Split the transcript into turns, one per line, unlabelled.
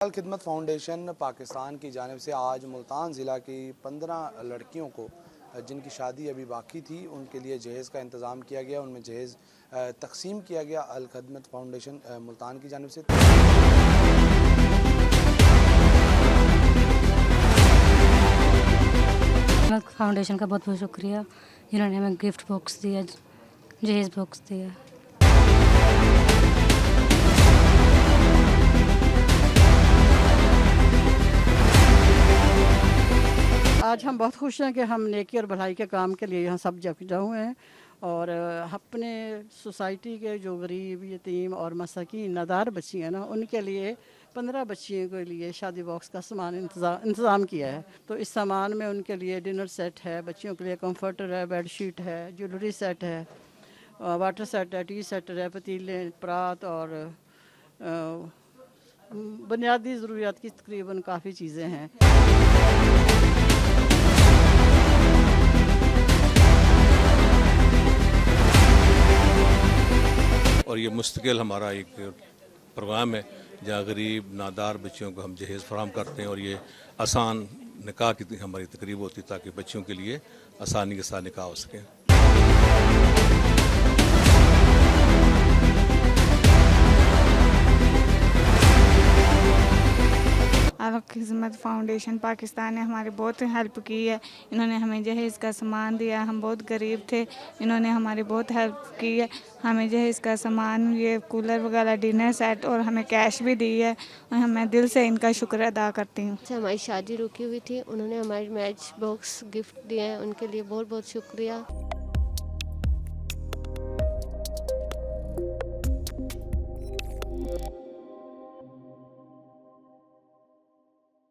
अल खिदमत फाउंडेशन पाकिस्तान की जानिब से आज मुल्तान ज़िला की 15 लड़कियों को जिनकी शादी अभी बाकी थी उनके लिए जहेज़ का इंतज़ाम किया गया। उनमें जहेज़ तकसीम किया गया अल खिदमत फाउंडेशन मुल्तान की जानिब से।
फाउंडेशन का बहुत बहुत शुक्रिया जिन्होंने हमें गिफ्ट बॉक्स दिया, जहेज़ बॉक्स दिया।
आज हम बहुत खुश हैं कि हम नेकी और भलाई के काम के लिए यहाँ सब जमा हुए हैं और अपने सोसाइटी के जो गरीब, यतीम और मसाकीन नादार बच्ची हैं ना, उनके लिए 15 बच्चियों के लिए शादी बॉक्स का सामान इंतज़ाम किया है। तो इस सामान में उनके लिए डिनर सेट है, बच्चियों के लिए कंफर्टर है, बेड शीट है, ज्वेलरी सेट है, वाटर सेट है, टी सेट है, पतीले, परात और बुनियादी ज़रूरियात की तकरीबन काफ़ी चीज़ें हैं।
और ये मुस्तकिल हमारा एक प्रोग्राम है जहाँ गरीब नादार बच्चियों को हम जहेज़ फराहम करते हैं और ये आसान निकाह की हमारी तकरीब होती है ताकि बच्चियों के लिए आसानी के साथ निकाह हो सके।
अल खिदमत फाउंडेशन पाकिस्तान ने हमारी बहुत हेल्प की है। इन्होंने हमें जहेज़ का सामान दिया, हम बहुत गरीब थे, इन्होंने हमारी बहुत हेल्प की है। हमें जहेज़ का सामान, ये कूलर वगैरह, डिनर सेट और हमें कैश भी दी है और मैं दिल से इनका शुक्र अदा करती हूँ।
हमारी शादी रुकी हुई थी, उन्होंने हमारी मैच बॉक्स गिफ्ट दिए हैं, उनके लिए बहुत बहुत शुक्रिया।